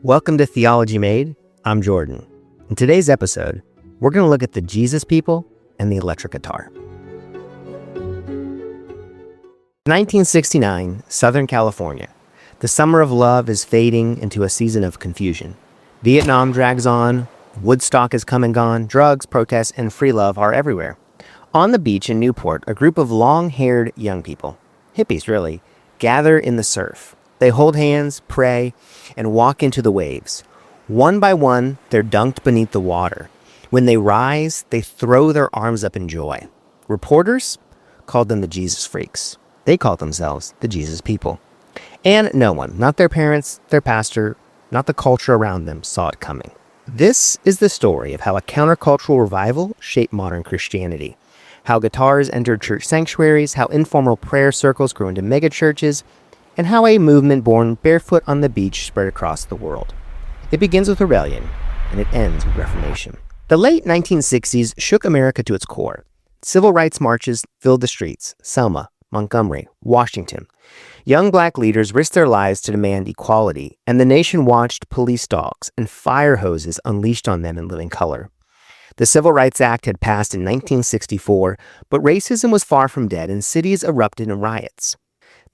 Welcome to Theology Made. I'm Jordan. In today's episode, we're going to look at the Jesus people and the electric guitar. 1969, Southern California. The summer of love is fading into a season of confusion. Vietnam drags on, Woodstock has come and gone, drugs, protests, and free love are everywhere. On the beach in Newport, a group of long-haired young people, hippies really, gather in the surf. They hold hands, pray, and walk into the waves. One by one, they're dunked beneath the water. When they rise, they throw their arms up in joy. Reporters called them the Jesus freaks. They called themselves the Jesus people. And no one, not their parents, their pastor, not the culture around them, saw it coming. This is the story of how a countercultural revival shaped modern Christianity. How guitars entered church sanctuaries, how informal prayer circles grew into megachurches, and how a movement born barefoot on the beach spread across the world. It begins with rebellion, and it ends with reformation. The late 1960s shook America to its core. Civil rights marches filled the streets, Selma, Montgomery, Washington. Young black leaders risked their lives to demand equality, and the nation watched police dogs and fire hoses unleashed on them in living color. The Civil Rights Act had passed in 1964, but racism was far from dead, and cities erupted in riots.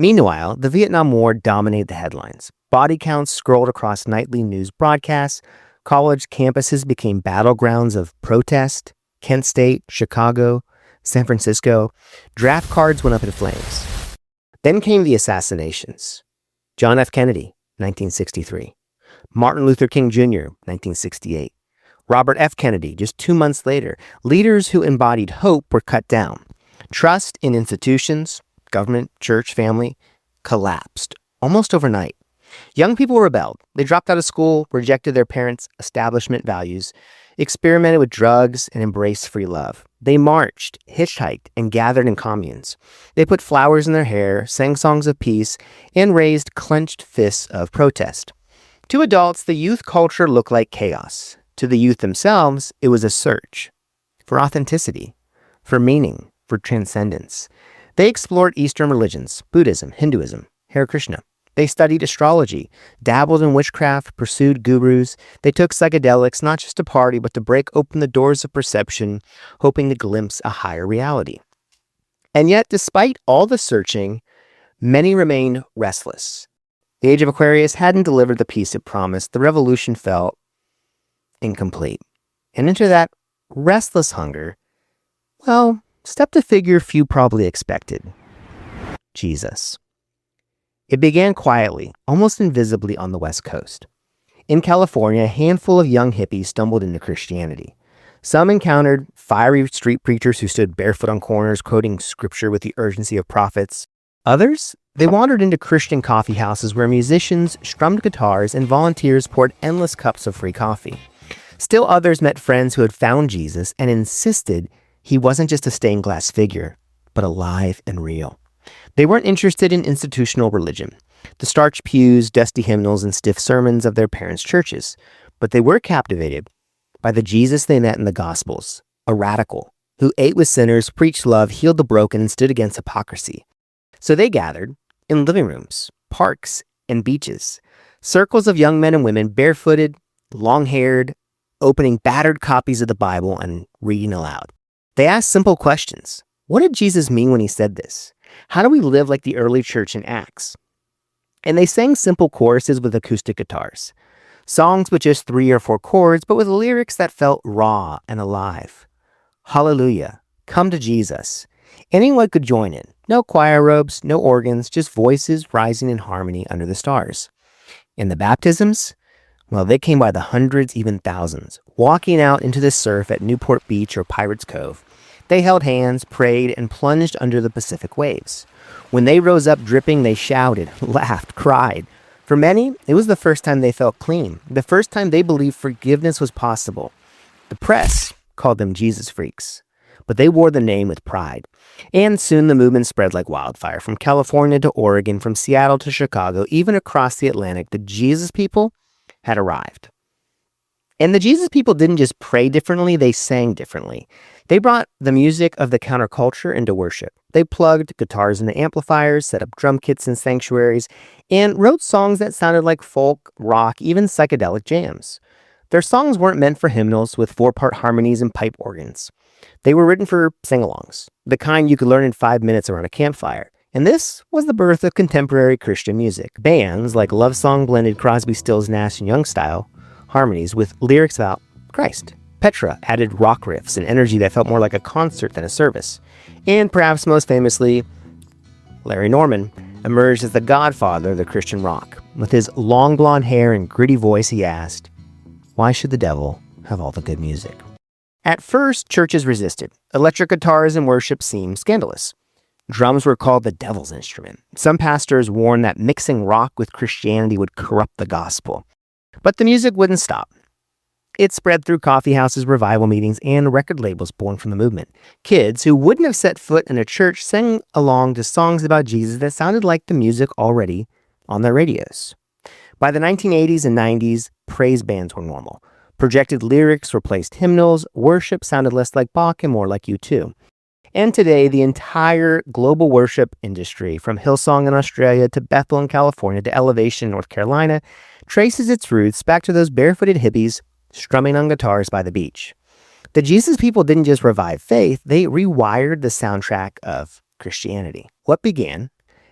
Meanwhile, the Vietnam War dominated the headlines. Body counts scrolled across nightly news broadcasts. College campuses became battlegrounds of protest. Kent State, Chicago, San Francisco. Draft cards went up in flames. Then came the assassinations. John F. Kennedy, 1963. Martin Luther King Jr., 1968. Robert F. Kennedy, just 2 months later. Leaders who embodied hope were cut down. Trust in institutions, government, church, family, collapsed almost overnight. Young people rebelled. They dropped out of school, rejected their parents' establishment values, experimented with drugs, and embraced free love. They marched, hitchhiked, and gathered in communes. They put flowers in their hair, sang songs of peace, and raised clenched fists of protest. To adults, the youth culture looked like chaos. To the youth themselves, it was a search for authenticity, for meaning, for transcendence. They explored Eastern religions, Buddhism, Hinduism, Hare Krishna. They studied astrology, dabbled in witchcraft, pursued gurus. They took psychedelics not just to party, but to break open the doors of perception, hoping to glimpse a higher reality. And yet, despite all the searching, many remained restless. The age of Aquarius hadn't delivered the peace it promised. The revolution felt incomplete. And into that restless hunger, stepped a figure few probably expected: Jesus. It began quietly, almost invisibly on the West Coast. In California, a handful of young hippies stumbled into Christianity. Some encountered fiery street preachers who stood barefoot on corners, quoting scripture with the urgency of prophets. Others, they wandered into Christian coffeehouses where musicians strummed guitars and volunteers poured endless cups of free coffee. Still others met friends who had found Jesus and insisted he wasn't just a stained glass figure, but alive and real. They weren't interested in institutional religion, the starched pews, dusty hymnals, and stiff sermons of their parents' churches, but they were captivated by the Jesus they met in the Gospels, a radical who ate with sinners, preached love, healed the broken, and stood against hypocrisy. So they gathered in living rooms, parks, and beaches, circles of young men and women, barefooted, long-haired, opening battered copies of the Bible and reading aloud. They asked simple questions. What did Jesus mean when he said this? How do we live like the early church in Acts? And they sang simple choruses with acoustic guitars. Songs with just 3 or 4 chords, but with lyrics that felt raw and alive. Hallelujah. Come to Jesus. Anyone could join in. No choir robes, no organs, just voices rising in harmony under the stars. And the baptisms? Well, they came by the hundreds, even thousands, walking out into the surf at Newport Beach or Pirates Cove. They held hands, prayed, and plunged under the Pacific waves. When they rose up dripping, they shouted, laughed, cried. For many, it was the first time they felt clean, the first time they believed forgiveness was possible. The press called them Jesus freaks, but they wore the name with pride. And soon the movement spread like wildfire, from California to Oregon, from Seattle to Chicago, even across the Atlantic. The Jesus people had arrived. And the Jesus people didn't just pray differently, they sang differently. They brought the music of the counterculture into worship. They plugged guitars into amplifiers, set up drum kits in sanctuaries, and wrote songs that sounded like folk, rock, even psychedelic jams. Their songs weren't meant for hymnals with 4-part harmonies and pipe organs. They were written for sing-alongs, the kind you could learn in 5 minutes around a campfire. And this was the birth of contemporary Christian music. Bands like Love Song blended Crosby, Stills, Nash & Young style harmonies with lyrics about Christ. Petra added rock riffs and energy that felt more like a concert than a service. And perhaps most famously, Larry Norman emerged as the godfather of the Christian rock. With his long blonde hair and gritty voice, he asked, "Why should the devil have all the good music?" At first, churches resisted. Electric guitars in worship seemed scandalous. Drums were called the devil's instrument. Some pastors warned that mixing rock with Christianity would corrupt the gospel. But the music wouldn't stop. It spread through coffeehouses, revival meetings, and record labels born from the movement. Kids who wouldn't have set foot in a church sang along to songs about Jesus that sounded like the music already on their radios. By the 1980s and 90s, praise bands were normal. Projected lyrics replaced hymnals, worship sounded less like Bach and more like U2. And today, the entire global worship industry, from Hillsong in Australia to Bethel in California to Elevation in North Carolina, traces its roots back to those barefooted hippies strumming on guitars by the beach. The Jesus people didn't just revive faith, they rewired the soundtrack of Christianity. What began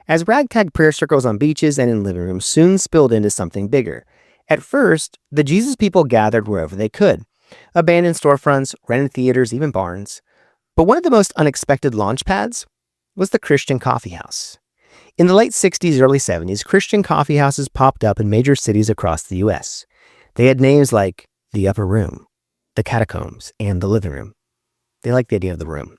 as ragtag prayer circles on beaches and in living rooms soon spilled into something bigger. At first, the Jesus people gathered wherever they could. Abandoned storefronts, rented theaters, even barns. But one of the most unexpected launch pads was the Christian coffeehouse. In the late 60s, early 70s, Christian coffeehouses popped up in major cities across the U.S. They had names like the Upper Room, the Catacombs, and the Living Room. They liked the idea of the room.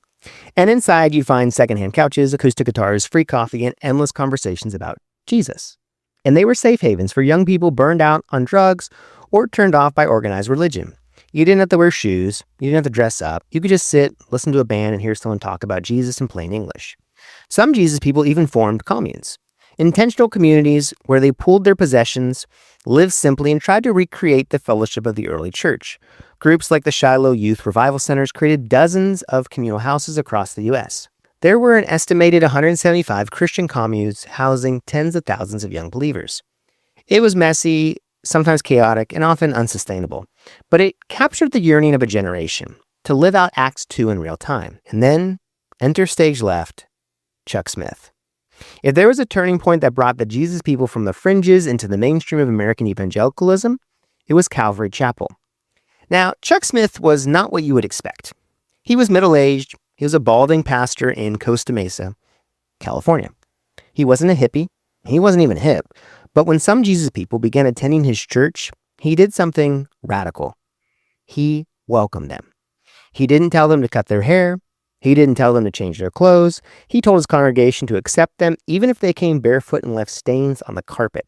And inside, you'd find secondhand couches, acoustic guitars, free coffee, and endless conversations about Jesus. And they were safe havens for young people burned out on drugs or turned off by organized religion. You didn't have to wear shoes. You didn't have to dress up. You could just sit, listen to a band, and hear someone talk about Jesus in plain English. Some Jesus people even formed communes, intentional communities where they pooled their possessions, lived simply, and tried to recreate the fellowship of the early church. Groups like the Shiloh Youth Revival Centers created dozens of communal houses across the U.S. There were an estimated 175 Christian communes housing tens of thousands of young believers. It was messy, sometimes chaotic, and often unsustainable. But it captured the yearning of a generation to live out Acts 2 in real time. And then, enter stage left, Chuck Smith. If there was a turning point that brought the Jesus people from the fringes into the mainstream of American evangelicalism, it was Calvary Chapel. Now, Chuck Smith was not what you would expect. He was middle-aged. He was a balding pastor in Costa Mesa, California. He wasn't a hippie. He wasn't even hip. But when some Jesus people began attending his church, he did something radical. He welcomed them. He didn't tell them to cut their hair. He didn't tell them to change their clothes. He told his congregation to accept them, even if they came barefoot and left stains on the carpet.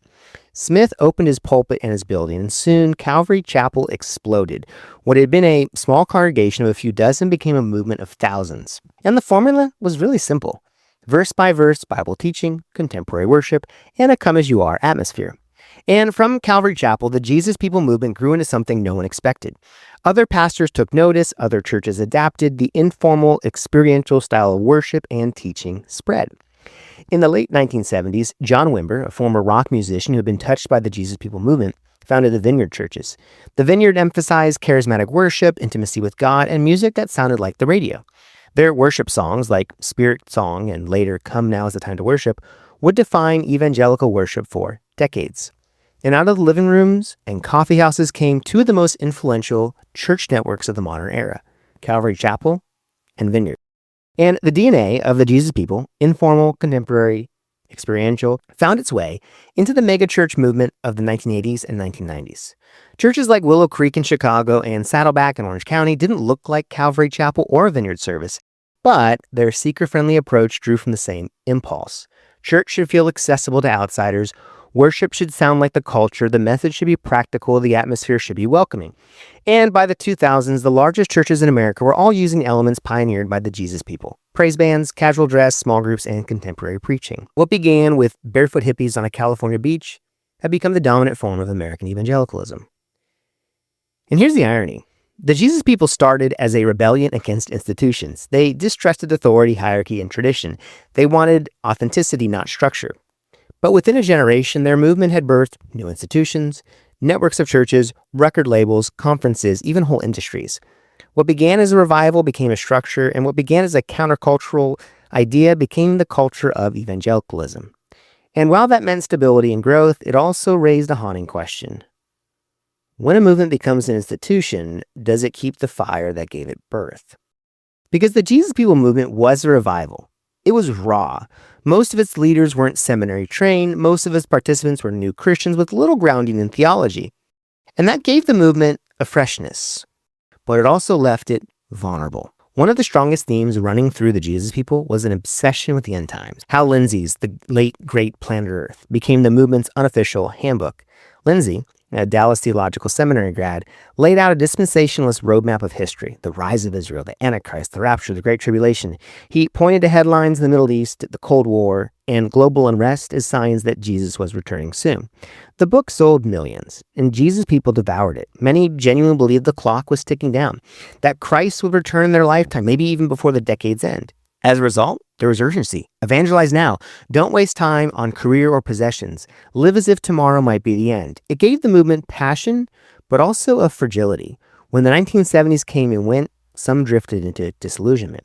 Smith opened his pulpit and his building, and soon Calvary Chapel exploded. What had been a small congregation of a few dozen became a movement of thousands. And the formula was really simple. Verse by verse Bible teaching, contemporary worship, and a come-as-you-are atmosphere. And from Calvary Chapel, the Jesus People movement grew into something no one expected. Other pastors took notice, other churches adapted, the informal, experiential style of worship and teaching spread. In the late 1970s, John Wimber, a former rock musician who had been touched by the Jesus People movement, founded the Vineyard churches. The Vineyard emphasized charismatic worship, intimacy with God, and music that sounded like the radio. Their worship songs, like Spirit Song and later Come Now is the Time to Worship, would define evangelical worship for decades. And out of the living rooms and coffee houses came two of the most influential church networks of the modern era, Calvary Chapel and Vineyard. And the DNA of the Jesus People, informal, contemporary, experiential, found its way into the megachurch movement of the 1980s and 1990s. Churches like Willow Creek in Chicago and Saddleback in Orange County didn't look like Calvary Chapel or a Vineyard service, but their seeker-friendly approach drew from the same impulse. Church should feel accessible to outsiders. Worship should sound like the culture, the message should be practical, the atmosphere should be welcoming. And by the 2000s, the largest churches in America were all using elements pioneered by the Jesus People. Praise bands, casual dress, small groups, and contemporary preaching. What began with barefoot hippies on a California beach had become the dominant form of American evangelicalism. And here's the irony. The Jesus people started as a rebellion against institutions. They distrusted authority, hierarchy, and tradition. They wanted authenticity, not structure. But within a generation, their movement had birthed new institutions, networks of churches, record labels, conferences, even whole industries. What began as a revival became a structure, and what began as a countercultural idea became the culture of evangelicalism. And while that meant stability and growth, it also raised a haunting question. When a movement becomes an institution, does it keep the fire that gave it birth? Because the Jesus People movement was a revival. It was raw. Most of its leaders weren't seminary trained. Most of its participants were new Christians with little grounding in theology. And that gave the movement a freshness. But it also left it vulnerable. One of the strongest themes running through the Jesus People was an obsession with the end times. Hal Lindsey's The Late Great Planet Earth became the movement's unofficial handbook. Lindsey, a Dallas Theological Seminary grad, laid out a dispensationalist roadmap of history: the rise of Israel, the Antichrist, the rapture, the Great Tribulation. He pointed to headlines in the Middle East, the Cold War, and global unrest as signs that Jesus was returning soon. The book sold millions, and Jesus People devoured it. Many genuinely believed the clock was ticking down, that Christ would return in their lifetime, maybe even before the decade's end. As a result, there was urgency. Evangelize now. Don't waste time on career or possessions. Live as if tomorrow might be the end. It gave the movement passion, but also a fragility. When the 1970s came and went, some drifted into disillusionment.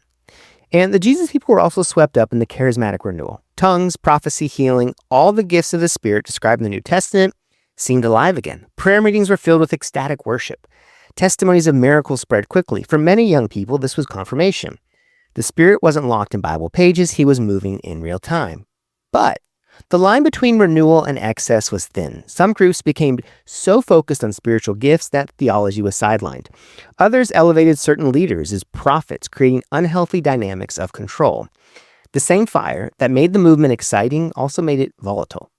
And the Jesus People were also swept up in the charismatic renewal. Tongues, prophecy, healing, all the gifts of the Spirit described in the New Testament seemed alive again. Prayer meetings were filled with ecstatic worship. Testimonies of miracles spread quickly. For many young people, this was confirmation. The Spirit wasn't locked in Bible pages, he was moving in real time. But the line between renewal and excess was thin. Some groups became so focused on spiritual gifts that theology was sidelined. Others elevated certain leaders as prophets, creating unhealthy dynamics of control. The same fire that made the movement exciting also made it volatile.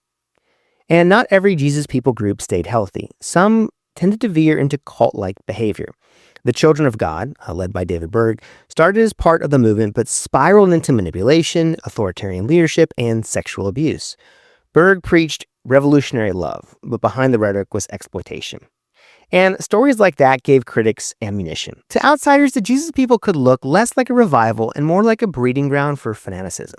And not every Jesus People group stayed healthy. Some tended to veer into cult-like behavior. The Children of God, led by David Berg, started as part of the movement but spiraled into manipulation, authoritarian leadership, and sexual abuse. Berg preached revolutionary love, but behind the rhetoric was exploitation. And stories like that gave critics ammunition. To outsiders, the Jesus People could look less like a revival and more like a breeding ground for fanaticism.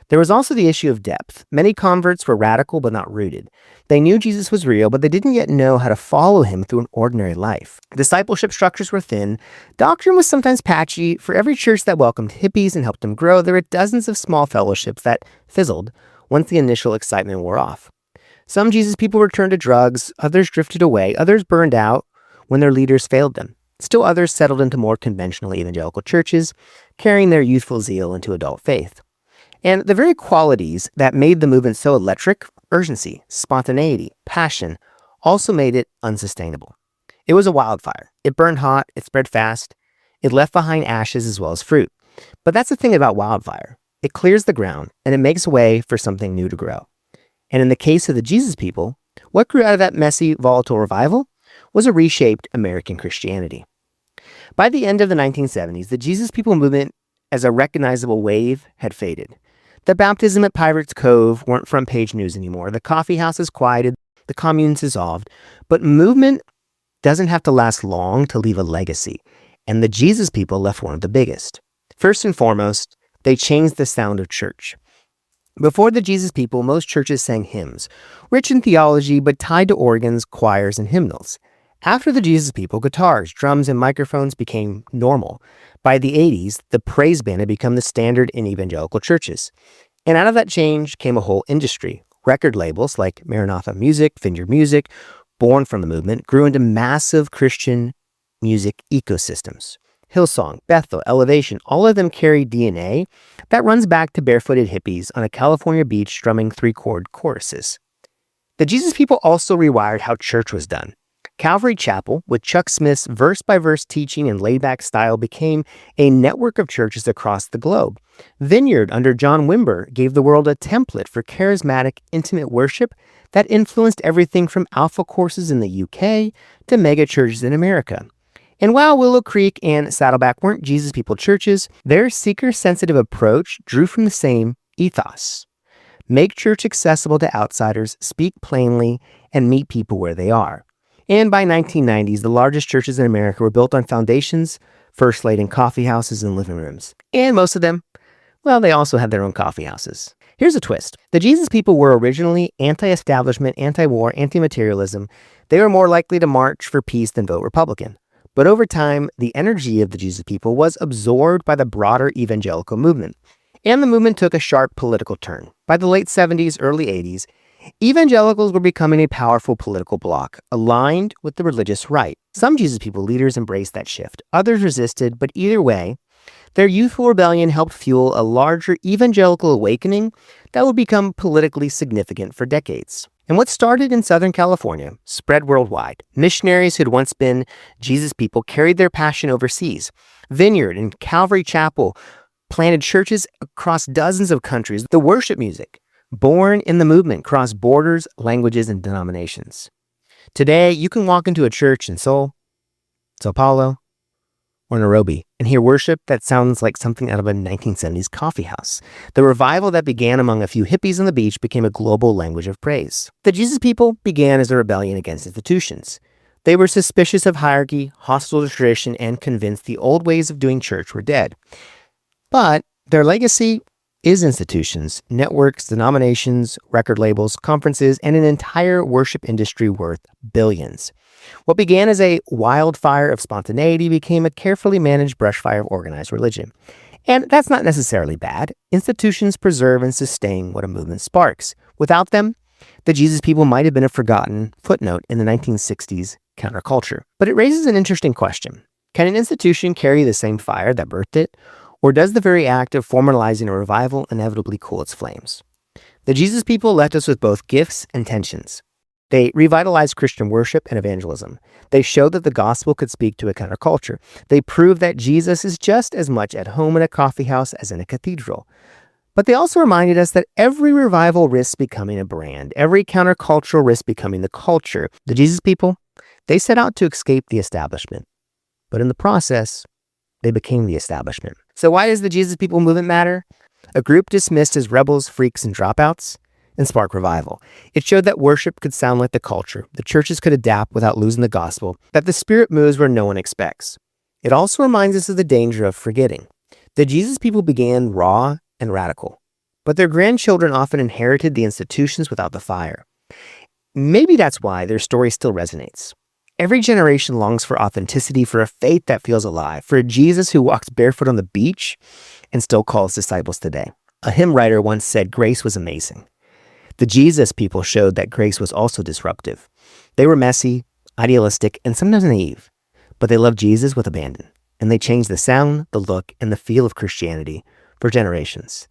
There was also the issue of depth. Many converts were radical but not rooted. They knew Jesus was real, but they didn't yet know how to follow him through an ordinary life. Discipleship structures were thin. Doctrine was sometimes patchy. For every church that welcomed hippies and helped them grow, there were dozens of small fellowships that fizzled once the initial excitement wore off. Some Jesus People returned to drugs, others drifted away, others burned out when their leaders failed them. Still others settled into more conventional evangelical churches, carrying their youthful zeal into adult faith. And the very qualities that made the movement so electric, urgency, spontaneity, passion, also made it unsustainable. It was a wildfire. It burned hot, it spread fast, it left behind ashes as well as fruit. But that's the thing about wildfire. It clears the ground, and it makes way for something new to grow. And in the case of the Jesus People, what grew out of that messy, volatile revival was a reshaped American Christianity. By the end of the 1970s, the Jesus People movement as a recognizable wave had faded. The baptism at Pirates Cove weren't front-page news anymore. The coffeehouses quieted, the communes dissolved. But movement doesn't have to last long to leave a legacy, and the Jesus People left one of the biggest. First and foremost, they changed the sound of church. Before the Jesus People, most churches sang hymns, rich in theology but tied to organs, choirs, and hymnals. After the Jesus People, guitars, drums, and microphones became normal. By the 80s, the praise band had become the standard in evangelical churches. And out of that change came a whole industry. Record labels like Maranatha Music, Vineyard Music, born from the movement, grew into massive Christian music ecosystems. Hillsong, Bethel, Elevation, all of them carry DNA that runs back to barefooted hippies on a California beach strumming 3-chord choruses. The Jesus People also rewired how church was done. Calvary Chapel, with Chuck Smith's verse-by-verse teaching and laid-back style, became a network of churches across the globe. Vineyard, under John Wimber, gave the world a template for charismatic, intimate worship that influenced everything from alpha courses in the UK to mega churches in America. And while Willow Creek and Saddleback weren't Jesus People churches, their seeker-sensitive approach drew from the same ethos. Make church accessible to outsiders, speak plainly, and meet people where they are. And by 1990s, the largest churches in America were built on foundations first laid in coffeehouses and living rooms. And most of them, well, they also had their own coffeehouses. Here's a twist. The Jesus people were originally anti-establishment, anti-war, anti-materialism. They were more likely to march for peace than vote Republican. But over time, the energy of the Jesus people was absorbed by the broader evangelical movement. And the movement took a sharp political turn. By the late 70s, early 80s, evangelicals were becoming a powerful political bloc, aligned with the religious right. Some Jesus people leaders embraced that shift. Others resisted, but either way, their youthful rebellion helped fuel a larger evangelical awakening that would become politically significant for decades. And what started in Southern California spread worldwide. Missionaries who'd once been Jesus people carried their passion overseas. Vineyard and Calvary Chapel planted churches across dozens of countries. The worship music, born in the movement, crossed borders, languages, and denominations. Today, you can walk into a church in Seoul, Sao Paulo, or Nairobi and hear worship that sounds like something out of a 1970s coffeehouse. The revival that began among a few hippies on the beach became a global language of praise. The Jesus people began as a rebellion against institutions. They were suspicious of hierarchy, hostile to tradition, and convinced the old ways of doing church were dead. But their legacy is institutions, networks, denominations, record labels, conferences, and an entire worship industry worth billions. What began as a wildfire of spontaneity became a carefully managed brushfire of organized religion. And that's not necessarily bad. Institutions preserve and sustain what a movement sparks. Without them, the Jesus people might have been a forgotten footnote in the 1960s counterculture. But it raises an interesting question. Can an institution carry the same fire that birthed it? Or does the very act of formalizing a revival inevitably cool its flames? The Jesus people left us with both gifts and tensions. They revitalized Christian worship and evangelism. They showed that the gospel could speak to a counterculture. They proved that Jesus is just as much at home in a coffeehouse as in a cathedral. But they also reminded us that every revival risks becoming a brand. Every countercultural risks becoming the culture. The Jesus people, they set out to escape the establishment. But in the process, they became the establishment. So why does the Jesus people movement matter? A group dismissed as rebels, freaks, and dropouts and spark revival. It showed that worship could sound like the culture, the churches could adapt without losing the gospel, that the Spirit moves where no one expects. It also reminds us of the danger of forgetting. The Jesus people began raw and radical, but their grandchildren often inherited the institutions without the fire. Maybe that's why their story still resonates. Every generation longs for authenticity, for a faith that feels alive, for a Jesus who walks barefoot on the beach and still calls disciples today. A hymn writer once said grace was amazing. The Jesus people showed that grace was also disruptive. They were messy, idealistic, and sometimes naive, but they loved Jesus with abandon, and they changed the sound, the look, and the feel of Christianity for generations.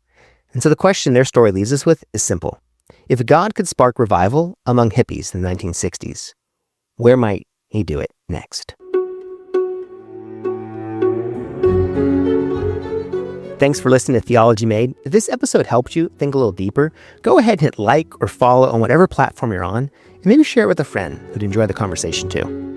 And so the question their story leaves us with is simple. If God could spark revival among hippies in the 1960s, where might he do it next? Thanks for listening to Theology Made. If this episode helped you think a little deeper, go ahead and hit like or follow on whatever platform you're on, and maybe share it with a friend who'd enjoy the conversation too.